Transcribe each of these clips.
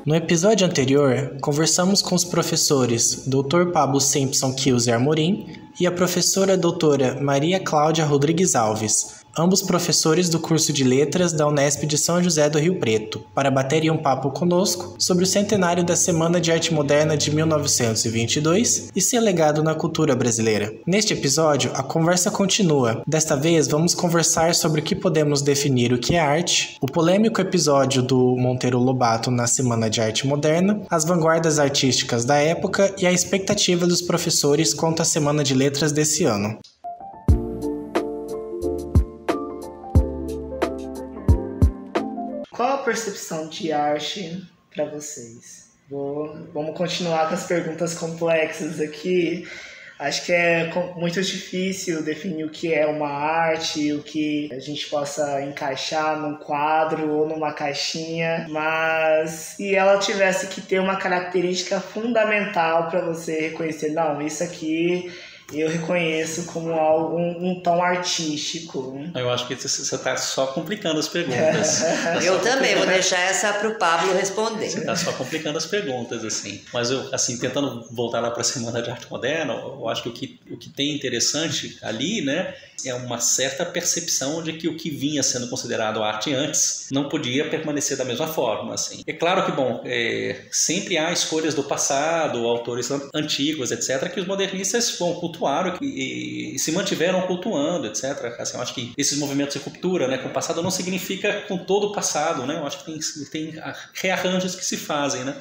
No episódio anterior, conversamos com os professores Dr. Pablo Simpson Kilzer Amorim e a professora doutora Maria Cláudia Rodrigues Alves, ambos professores do curso de Letras da Unesp de São José do Rio Preto, para baterem um papo conosco sobre o centenário da Semana de Arte Moderna de 1922 e seu legado na cultura brasileira. Neste episódio, a conversa continua. Desta vez, vamos conversar sobre o que podemos definir o que é arte, o polêmico episódio do Monteiro Lobato na Semana de Arte Moderna, as vanguardas artísticas da época e a expectativa dos professores quanto à Semana de Letras desse ano. Qual a percepção de arte para vocês? Vamos continuar com as perguntas complexas aqui. Acho que é muito difícil definir o que é uma arte, o que a gente possa encaixar num quadro ou numa caixinha, mas se ela tivesse que ter uma característica fundamental para você reconhecer, não, isso aqui eu reconheço como algo, um tom artístico. Eu acho que você está só complicando as perguntas. Eu também, vou deixar essa para o Pablo responder. Você está só complicando as perguntas, assim. Mas eu, assim, tentando voltar lá para a Semana de Arte Moderna, eu acho que o que tem interessante ali, né, é uma certa percepção de que o que vinha sendo considerado arte antes não podia permanecer da mesma forma, assim. É claro que, bom, sempre há escolhas do passado, autores antigos, etc., que os modernistas cultuaram e se mantiveram cultuando, etc. Assim, eu acho que esses movimentos de ruptura, né, com o passado não significa com todo o passado, né? Eu acho que tem rearranjos que se fazem, né?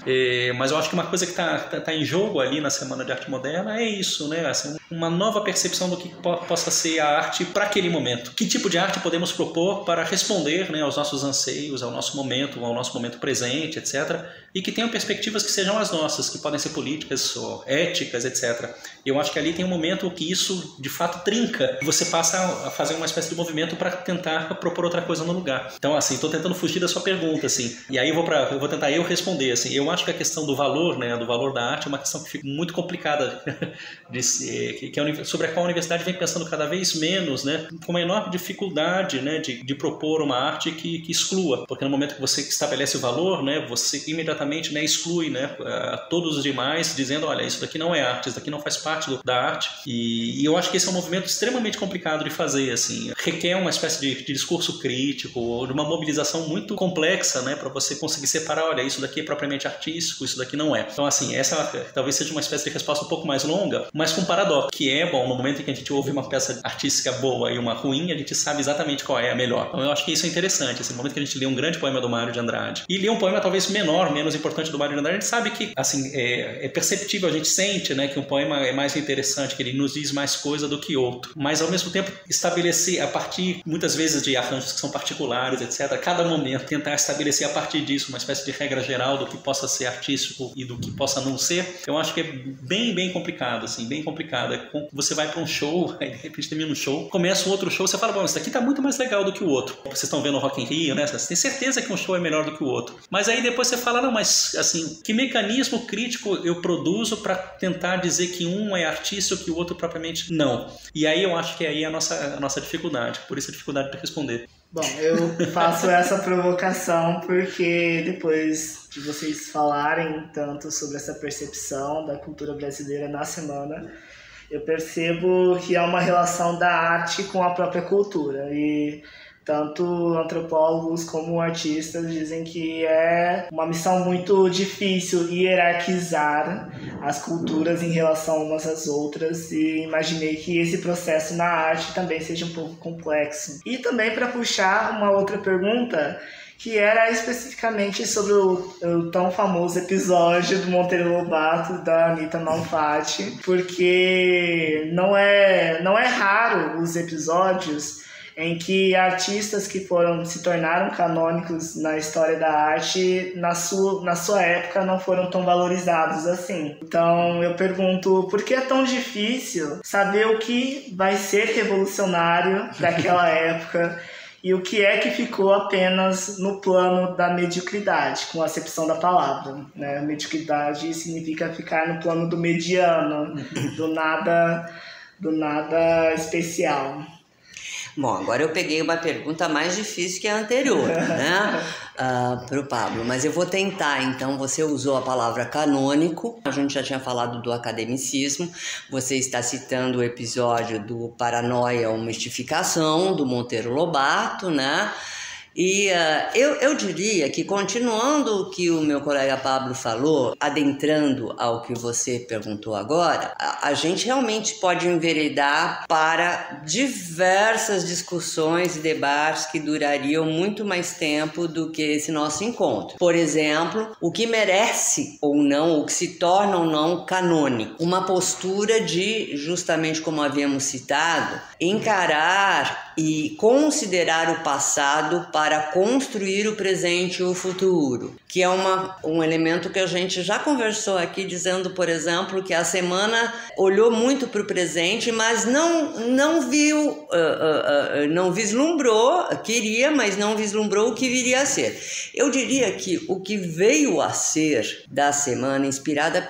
Mas eu acho que uma coisa que tá em jogo ali na Semana de Arte Moderna é isso, né? Assim, uma nova percepção do que possa ser a arte para aquele momento. Que tipo de arte podemos propor para responder, né, aos nossos anseios, ao nosso momento presente, etc. E que tenham perspectivas que sejam as nossas, que podem ser políticas ou éticas, etc. Eu acho que ali tem um momento que isso, de fato, trinca. Você passa a fazer uma espécie de movimento para tentar propor outra coisa no lugar. Então, assim, estou tentando fugir da sua pergunta, assim. E aí eu vou tentar responder, assim. Eu acho que a questão do valor, né, do valor da arte é uma questão que fica muito complicada de ser, sobre a qual a universidade vem pensando cada vez menos, né, com uma enorme dificuldade, né, de propor uma arte que exclua. Porque no momento que você estabelece o valor, né, você imediatamente, né, exclui, né, todos os demais, dizendo, olha, isso daqui não é arte, isso daqui não faz parte da arte. E eu acho que esse é um movimento extremamente complicado de fazer, assim. Requer uma espécie de discurso crítico, de uma mobilização muito complexa, né, para você conseguir separar, olha, isso daqui é propriamente artístico, isso daqui não é. Então, assim, essa talvez seja uma espécie de resposta um pouco mais longa, mas com um paradoxo, que é, bom, no momento em que a gente ouve uma peça artística boa e uma ruim, a gente sabe exatamente qual é a melhor. Então, eu acho que isso é interessante, assim, no momento que a gente lê um grande poema do Mário de Andrade e lê um poema talvez menor, menos importante do Mário de Andrade, a gente sabe que, assim, é perceptível, a gente sente, né, que um poema é mais interessante, que ele nos diz mais coisa do que outro. Mas, ao mesmo tempo, estabelecer a partir, muitas vezes, de arranjos que são particulares, etc., a cada momento, tentar estabelecer a partir disso uma espécie de regra geral do que possa ser artístico e do que possa não ser, eu acho que é bem, bem complicado, assim, bem complicado. Você vai para um show, aí de repente termina um show, começa um outro show, você fala, bom, isso daqui tá muito mais legal do que o outro. Vocês estão vendo o Rock in Rio, né? Você tem certeza que um show é melhor do que o outro. Mas aí depois você fala, não, mas, assim, que mecanismo crítico eu produzo para tentar dizer que um é artístico e que o outro propriamente não? E aí eu acho que aí é a nossa dificuldade, por isso a dificuldade de responder. Bom, eu faço essa provocação porque depois de vocês falarem tanto sobre essa percepção da cultura brasileira na semana, eu percebo que há uma relação da arte com a própria cultura. E tanto antropólogos como artistas dizem que é uma missão muito difícil hierarquizar as culturas em relação umas às outras, e imaginei que esse processo na arte também seja um pouco complexo. E também, para puxar uma outra pergunta, que era especificamente sobre o tão famoso episódio do Monteiro Lobato, da Anitta Malfatti, porque não é raro os episódios em que artistas que se tornaram canônicos na história da arte, na sua época não foram tão valorizados assim. Então eu pergunto, por que é tão difícil saber o que vai ser revolucionário daquela época e o que é que ficou apenas no plano da mediocridade, com a acepção da palavra, né? Mediocridade significa ficar no plano do mediano, do nada especial. Bom, agora eu peguei uma pergunta mais difícil que a anterior, né? para o Pablo, mas eu vou tentar. Então, você usou a palavra canônico, a gente já tinha falado do academicismo, você está citando o episódio do Paranoia ou Mistificação, do Monteiro Lobato, né? E eu diria que, continuando o que o meu colega Pablo falou, adentrando ao que você perguntou agora, a gente realmente pode enveredar para diversas discussões e debates que durariam muito mais tempo do que esse nosso encontro. Por exemplo, o que merece ou não, o que se torna ou não canônico. Uma postura de, justamente como havíamos citado, encarar e considerar o passado para construir o presente e o futuro, que é um elemento que a gente já conversou aqui, dizendo, por exemplo, que a semana olhou muito para o presente, mas não viu, não vislumbrou, queria, mas não vislumbrou o que viria a ser. Eu diria que o que veio a ser da semana, inspirada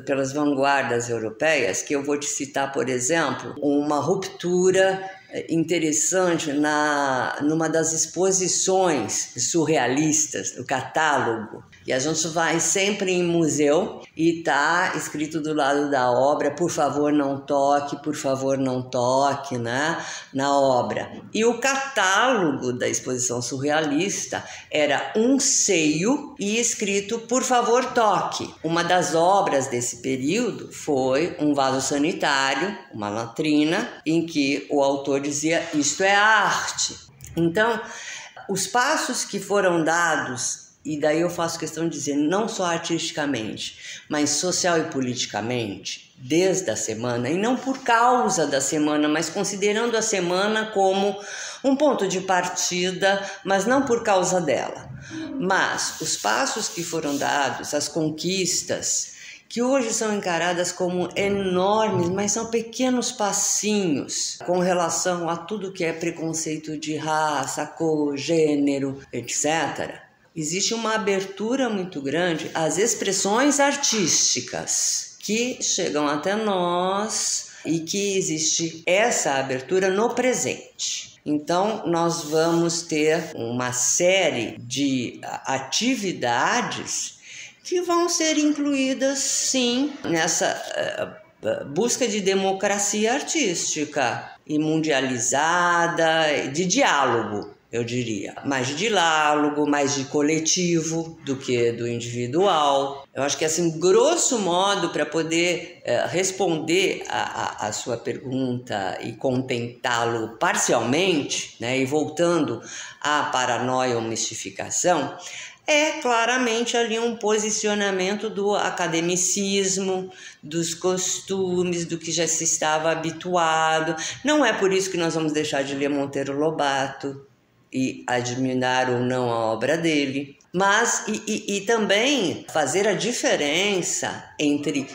pelas vanguardas europeias, que eu vou te citar, por exemplo, uma ruptura interessante numa das exposições surrealistas, do catálogo. E a gente vai sempre em museu e tá escrito do lado da obra, por favor não toque, né, na obra. E o catálogo da exposição surrealista era um seio e escrito, por favor toque. Uma das obras desse período foi um vaso sanitário, uma latrina, em que o autor dizia, isto é arte. Então, os passos que foram dados, e daí eu faço questão de dizer, não só artisticamente, mas social e politicamente, desde a semana, e não por causa da semana, mas considerando a semana como um ponto de partida, mas não por causa dela. Mas os passos que foram dados, as conquistas, que hoje são encaradas como enormes, mas são pequenos passinhos com relação a tudo que é preconceito de raça, cor, gênero, etc. Existe uma abertura muito grande às expressões artísticas que chegam até nós e que existe essa abertura no presente. Então, nós vamos ter uma série de atividades que vão ser incluídas, sim, nessa busca de democracia artística e mundializada, de diálogo, eu diria. Mais de diálogo, mais de coletivo do que do individual. Eu acho que, assim, grosso modo, para poder responder a sua pergunta e contentá-lo parcialmente, né, e voltando à paranoia ou mistificação, é claramente ali um posicionamento do academicismo, dos costumes, do que já se estava habituado. Não é por isso que nós vamos deixar de ler Monteiro Lobato e admirar ou não a obra dele, mas e também fazer a diferença entre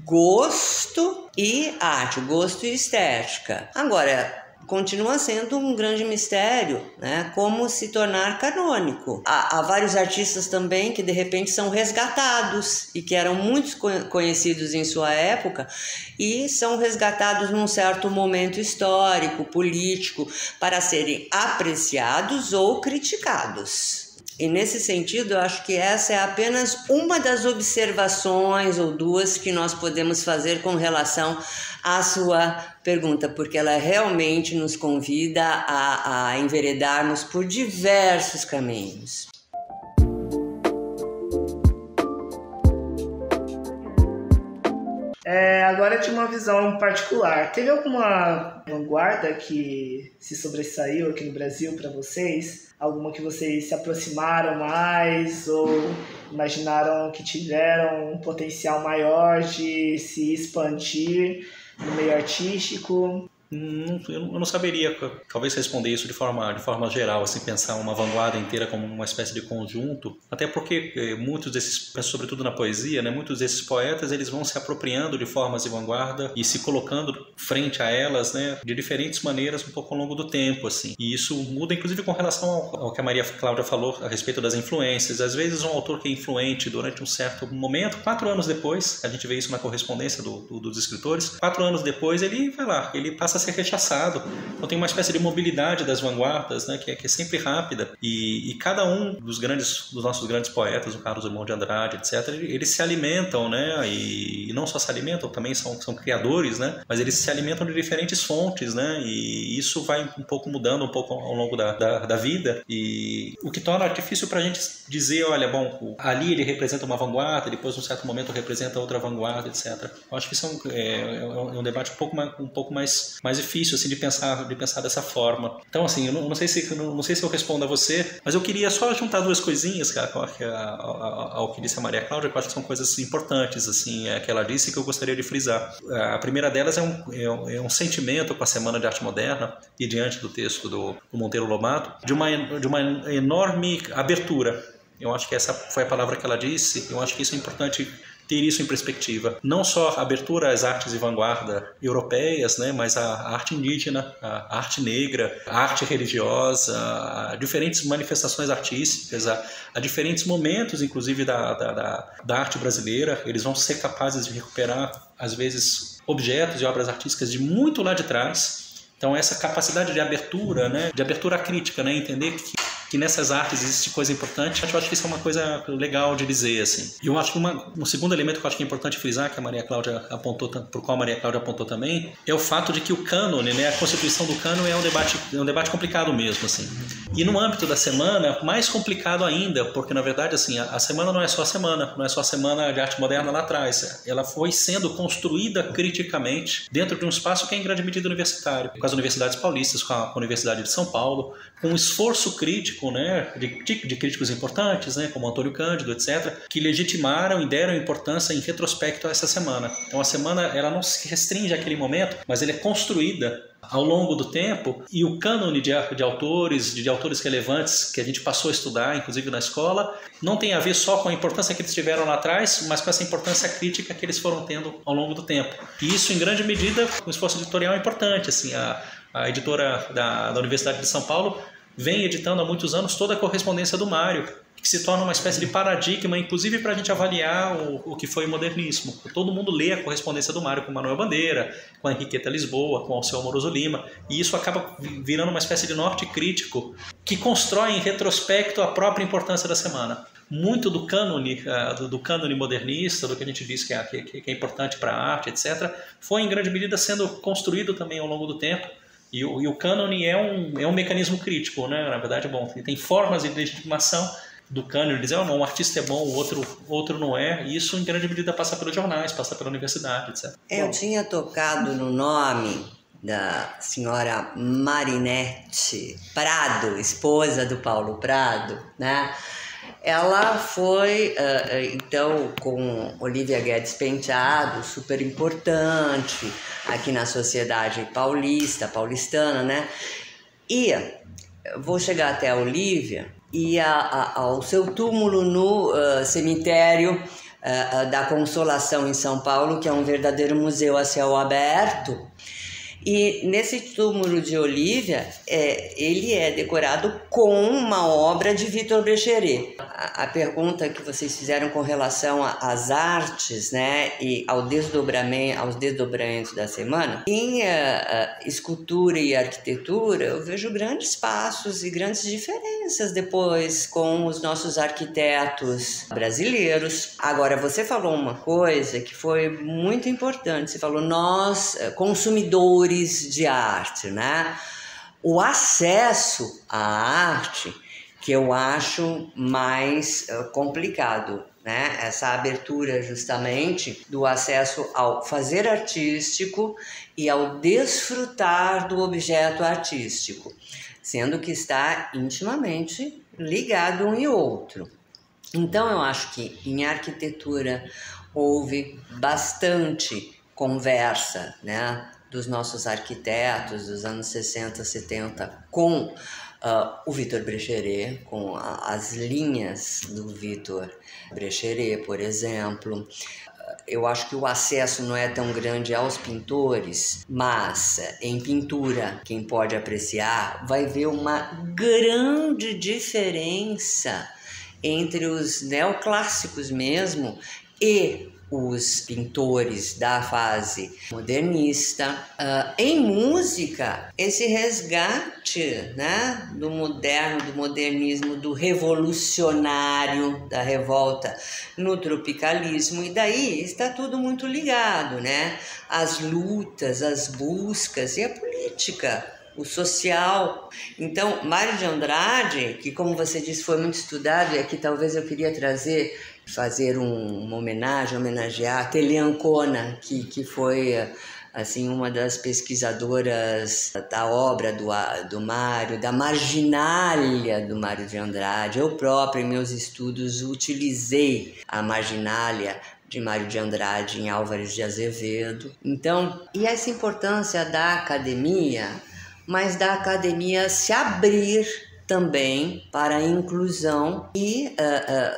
gosto e arte, gosto e estética. Agora, continua sendo um grande mistério, né? Como se tornar canônico. Há vários artistas também que de repente são resgatados e que eram muito conhecidos em sua época e são resgatados num certo momento histórico, político, para serem apreciados ou criticados. E nesse sentido, eu acho que essa é apenas uma das observações ou duas que nós podemos fazer com relação à sua pergunta, porque ela realmente nos convida a enveredarmos por diversos caminhos. Agora, de uma visão particular, teve alguma vanguarda que se sobressaiu aqui no Brasil para vocês? Alguma que vocês se aproximaram mais ou imaginaram que tiveram um potencial maior de se expandir no meio artístico? Eu não saberia, talvez, responder isso de forma geral, assim, pensar uma vanguarda inteira como uma espécie de conjunto, até porque muitos desses, sobretudo na poesia, né, muitos desses poetas, eles vão se apropriando de formas de vanguarda e se colocando frente a elas, né, de diferentes maneiras um pouco ao longo do tempo, assim. E isso muda, inclusive, com relação ao que a Maria Cláudia falou a respeito das influências. Às vezes um autor que é influente durante um certo momento, 4 anos depois, a gente vê isso na correspondência dos escritores, 4 anos depois ele vai lá, ele passa a ser rechaçado. Então tem uma espécie de mobilidade das vanguardas, né, que é sempre rápida. E cada um dos nossos grandes poetas, o Carlos Drummond de Andrade, etc., eles se alimentam, né, e não só se alimentam, também são criadores, né, mas eles se alimentam de diferentes fontes, né, e isso vai um pouco mudando um pouco ao longo da vida, e o que torna difícil para a gente dizer, olha, bom, ali ele representa uma vanguarda, depois, num certo momento, representa outra vanguarda, etc. Eu acho que isso é um debate um pouco mais difícil, assim, de pensar dessa forma. Então, assim, eu não sei se eu respondo a você, mas eu queria só juntar duas coisinhas, cara, ao que disse a Maria Cláudia, que eu acho que são coisas importantes, assim, que ela disse, que eu gostaria de frisar. A primeira delas é um sentimento com a Semana de Arte Moderna, e diante do texto do Monteiro Lobato, de uma enorme abertura. Eu acho que essa foi a palavra que ela disse. Eu acho que isso é importante ter isso em perspectiva. Não só a abertura às artes de vanguarda europeias, né, mas a arte indígena, a arte negra, a arte religiosa, a diferentes manifestações artísticas, a diferentes momentos, inclusive, da arte brasileira. Eles vão ser capazes de recuperar, às vezes, objetos e obras artísticas de muito lá de trás. Então, essa capacidade de abertura, né, de abertura crítica, né, entender que nessas artes existe coisa importante, eu acho que isso é uma coisa legal de dizer, assim. E eu acho que um segundo elemento que eu acho que é importante frisar, que a Maria Cláudia apontou, por qual a Maria Cláudia apontou também, é o fato de que o cânone, né, a constituição do cânone é um debate complicado mesmo, assim. E no âmbito da semana, mais complicado ainda, porque na verdade, assim, a semana não é só a semana de arte moderna lá atrás. Ela foi sendo construída criticamente dentro de um espaço que é em grande medida universitário, com as universidades paulistas, com a Universidade de São Paulo, com um esforço crítico, né, de críticos importantes, né, como Antônio Cândido, etc., que legitimaram e deram importância em retrospecto a essa semana. Então a semana ela não se restringe àquele momento, mas ela é construída ao longo do tempo, e o cânone de autores relevantes que a gente passou a estudar, inclusive na escola, não tem a ver só com a importância que eles tiveram lá atrás, mas com essa importância crítica que eles foram tendo ao longo do tempo. E isso, em grande medida, um esforço editorial importante. Assim, a editora da Universidade de São Paulo vem editando há muitos anos toda a correspondência do Mário, que se torna uma espécie de paradigma, inclusive para a gente avaliar o que foi o modernismo. Todo mundo lê a correspondência do Mário com Manuel Bandeira, com a Henriqueta Lisboa, com Alceu Amoroso Lima, e isso acaba virando uma espécie de norte crítico que constrói em retrospecto a própria importância da semana. Muito do cânone modernista, do que a gente diz que é importante para a arte, etc., foi em grande medida sendo construído também ao longo do tempo. E o cânone é um mecanismo crítico, né? Na verdade, bom, tem formas de legitimação do cânone, dizer, um artista é bom, o outro não é, e isso em grande medida passa pelos jornais, passa pela universidade, etc. Eu tinha tocado no nome da senhora Marinette Prado, esposa do Paulo Prado, né? Ela foi, então, com Olívia Guedes Penteado, super importante aqui na sociedade paulistana, né? E vou chegar até a Olívia e ao seu túmulo no cemitério da Consolação em São Paulo, que é um verdadeiro museu a céu aberto. E nesse túmulo de Olívia, ele é decorado com uma obra de Victor Brecheret. A pergunta que vocês fizeram com relação às artes, né, e aos desdobramentos da semana, em escultura e arquitetura, eu vejo grandes passos e grandes diferenças depois com os nossos arquitetos brasileiros. Agora, você falou uma coisa que foi muito importante. Você falou, nós, consumidores de arte, né? O acesso à arte que eu acho mais complicado, né? Essa abertura justamente do acesso ao fazer artístico e ao desfrutar do objeto artístico, sendo que está intimamente ligado um e outro. Então eu acho que em arquitetura houve bastante conversa, né, dos nossos arquitetos dos anos 60, 70 com o Victor Brecheret, com as linhas do Victor Brecheret, por exemplo. Eu acho que o acesso não é tão grande aos pintores, mas em pintura, quem pode apreciar vai ver uma grande diferença entre os neoclássicos mesmo e os pintores da fase modernista. Em música, esse resgate, né, do moderno, do modernismo, do revolucionário, da revolta no tropicalismo, e daí está tudo muito ligado, né? As lutas, as buscas e a política, o social. Então, Mário de Andrade, que como você disse foi muito estudado, e aqui talvez eu queria fazer uma homenagem, homenagear a Tele Ancona, que foi assim uma das pesquisadoras da obra do Mário, da marginália do Mário de Andrade. Eu próprio, em meus estudos, utilizei a marginália de Mário de Andrade em Álvares de Azevedo. Então, e essa importância da academia, mas da academia se abrir também para a inclusão e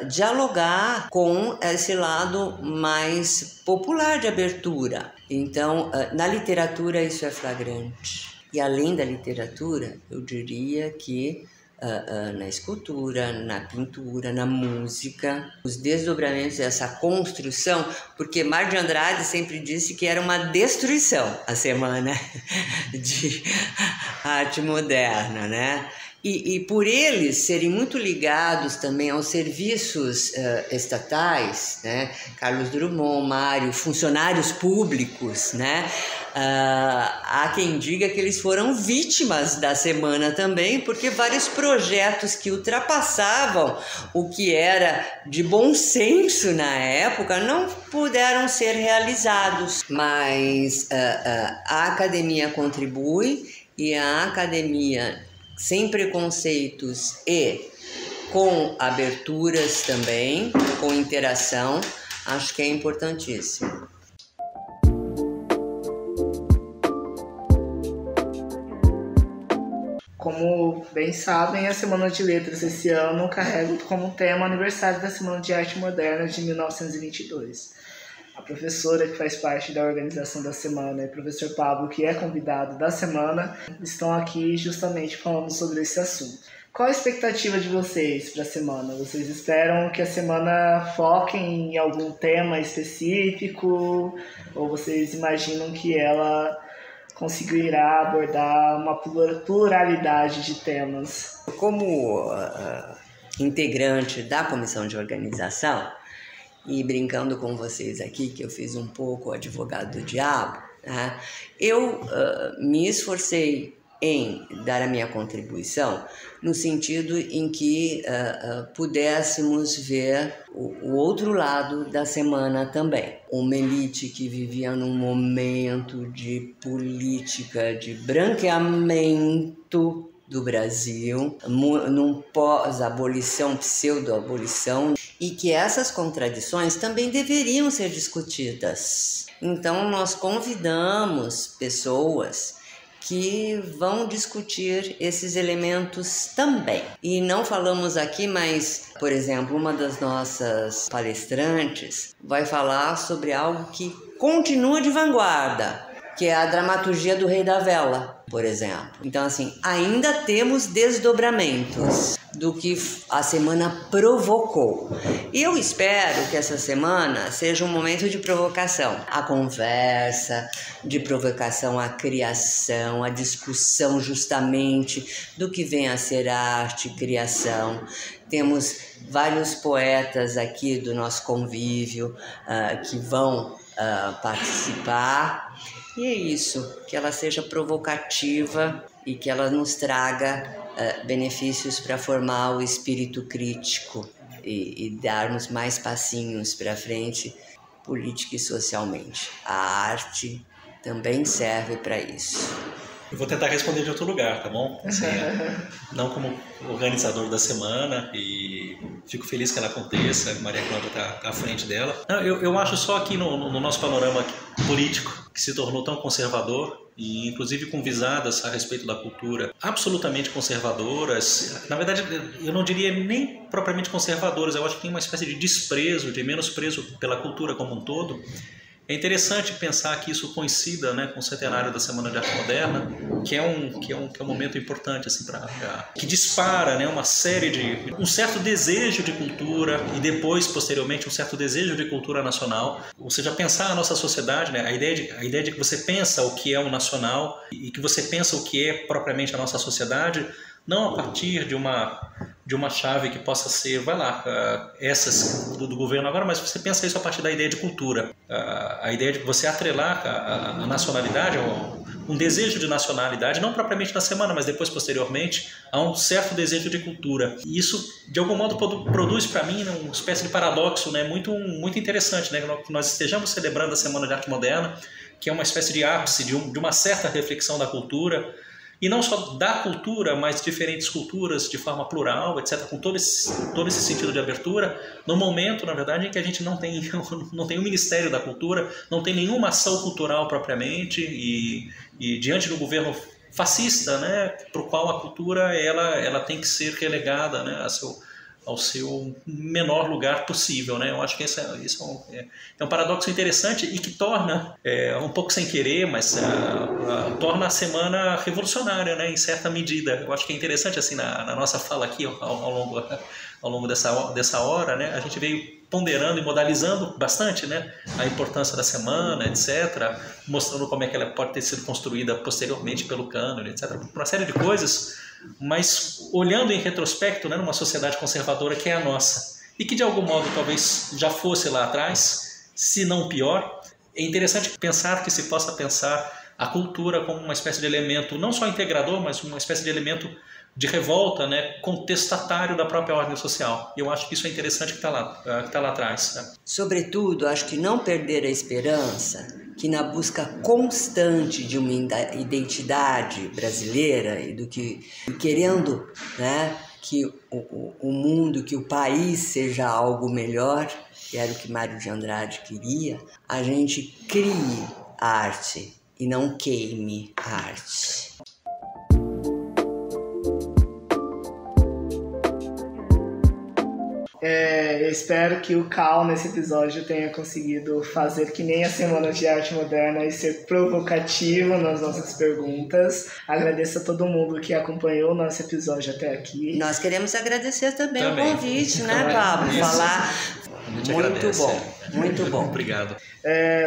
dialogar com esse lado mais popular de abertura. Então, na literatura isso é flagrante. E além da literatura, eu diria que na escultura, na pintura, na música, os desdobramentos dessa construção, porque Mário de Andrade sempre disse que era uma destruição a Semana de Arte Moderna, né? E por eles serem muito ligados também aos serviços estatais, né? Carlos Drummond, Mário, funcionários públicos, né? Há quem diga que eles foram vítimas da Semana também, porque vários projetos que ultrapassavam o que era de bom senso na época não puderam ser realizados. Mas a academia contribui, e a academia sem preconceitos e com aberturas também, com interação, acho que é importantíssimo. Como bem sabem, a Semana de Letras esse ano carrega como tema o aniversário da Semana de Arte Moderna de 1922. A professora que faz parte da organização da semana e o professor Pablo, que é convidado da semana, estão aqui justamente falando sobre esse assunto. Qual a expectativa de vocês para a semana? Vocês esperam que a semana foque em algum tema específico? Ou vocês imaginam que ela conseguirá abordar uma pluralidade de temas? Como integrante da comissão de organização, e brincando com vocês aqui, que eu fiz um pouco o advogado do diabo, né? Eu me esforcei em dar a minha contribuição no sentido em que pudéssemos ver o outro lado da semana também. Uma elite que vivia num momento de política de branqueamento do Brasil, num pós-abolição, pseudo-abolição, e que essas contradições também deveriam ser discutidas. Então, nós convidamos pessoas que vão discutir esses elementos também. E não falamos aqui, mas, por exemplo, uma das nossas palestrantes vai falar sobre algo que continua de vanguarda, que é a dramaturgia do Rei da Vela, por exemplo. Então, assim, ainda temos desdobramentos do que a semana provocou. E eu espero que essa semana seja um momento de provocação. A conversa, de provocação à criação, a discussão justamente do que vem a ser arte, criação. Temos vários poetas aqui do nosso convívio que vão participar. E é isso, que ela seja provocativa e que ela nos traga benefícios para formar o espírito crítico e darmos mais passinhos para frente, política e socialmente. A arte também serve para isso. Eu vou tentar responder de outro lugar, tá bom? Assim, não como organizador da semana, e fico feliz que ela aconteça, a Maria Cláudia está à frente dela. Não, eu acho só aqui no nosso panorama político, que se tornou tão conservador, e inclusive com visadas a respeito da cultura absolutamente conservadoras, na verdade eu não diria nem propriamente conservadoras, eu acho que tem uma espécie de desprezo, de menosprezo pela cultura como um todo. É interessante pensar que isso coincida, né, com o centenário da Semana de Arte Moderna, que é um momento importante assim, que dispara, né, uma série de um certo desejo de cultura e depois, posteriormente, um certo desejo de cultura nacional. Ou seja, pensar a nossa sociedade, né, a ideia de que você pensa o que é o nacional e que você pensa o que é propriamente a nossa sociedade, não a partir de uma chave que possa ser, essas do governo agora, mas você pensa isso a partir da ideia de cultura. A ideia de você atrelar a nacionalidade, um desejo de nacionalidade, não propriamente na semana, mas depois, posteriormente, a um certo desejo de cultura. E isso, de algum modo, produz para mim uma espécie de paradoxo, né, muito interessante, né, que nós estejamos celebrando a Semana de Arte Moderna, que é uma espécie de ápice de uma certa reflexão da cultura, e não só da cultura, mas diferentes culturas de forma plural, etc., com todo esse sentido de abertura, no momento, na verdade, em que a gente não tem um Ministério da Cultura, não tem nenhuma ação cultural propriamente, e diante do governo fascista, né, para o qual a cultura ela tem que ser relegada, né, ao seu menor lugar possível, né? Eu acho que isso é um paradoxo interessante e que torna, um pouco sem querer, mas torna a semana revolucionária, né? Em certa medida. Eu acho que é interessante, assim, na nossa fala aqui, ao longo dessa hora, né? A gente veio ponderando e modalizando bastante, né? A importância da semana, etc., mostrando como é que ela pode ter sido construída posteriormente pelo cânone, etc., por uma série de coisas, mas olhando em retrospecto, né, numa sociedade conservadora que é a nossa e que de algum modo talvez já fosse lá atrás, se não pior, é interessante pensar que se possa pensar a cultura como uma espécie de elemento não só integrador, mas uma espécie de elemento de revolta, né, contestatário da própria ordem social. E eu acho que isso é interessante que está lá atrás. Né? Sobretudo, acho que não perder a esperança que na busca constante de uma identidade brasileira e do que querendo, né, que o mundo, que o país seja algo melhor, que era o que Mário de Andrade queria, a gente crie arte e não queime a arte. Eu espero que o Cal, nesse episódio, tenha conseguido fazer que nem a Semana de Arte Moderna e ser provocativo nas nossas perguntas. Agradeço a todo mundo que acompanhou o nosso episódio até aqui. Nós queremos agradecer também o convite, né, Pablo? Falar muito bom. Muito bom. Obrigado.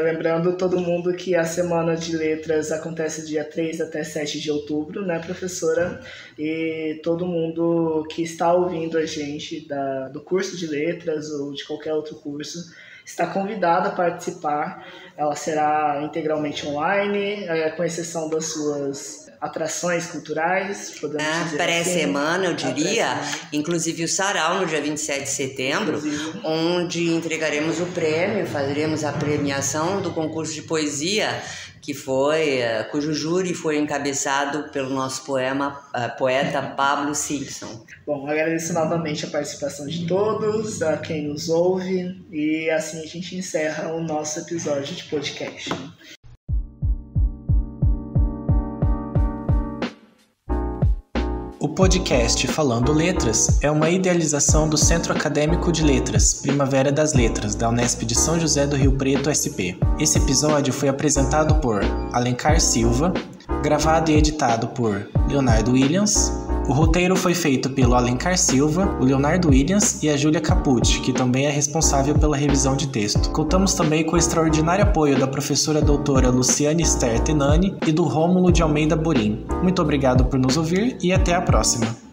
Lembrando todo mundo que a Semana de Letras acontece dia 3 até 7 de outubro, né, professora? E todo mundo que está ouvindo a gente do curso de letras ou de qualquer outro curso está convidado a participar. Ela será integralmente online, com exceção das suas atrações culturais, podemos dizer pré-semana, assim, eu diria, inclusive o sarau no dia 27 de setembro, onde entregaremos o prêmio, faremos a premiação do concurso de poesia, cujo júri foi encabeçado pelo nosso poeta Pablo Simpson. Bom, agradeço novamente a participação de todos, a quem nos ouve, e assim a gente encerra o nosso episódio de podcast. O podcast Falando Letras é uma idealização do Centro Acadêmico de Letras, Primavera das Letras, da Unesp de São José do Rio Preto, SP. Esse episódio foi apresentado por Alencar Silva, gravado e editado por Leonardo Williams. O roteiro foi feito pelo Alencar Silva, o Leonardo Williams e a Júlia Capucci, que também é responsável pela revisão de texto. Contamos também com o extraordinário apoio da professora doutora Luciane Ster Tenani e do Rômulo de Almeida Borim. Muito obrigado por nos ouvir e até a próxima!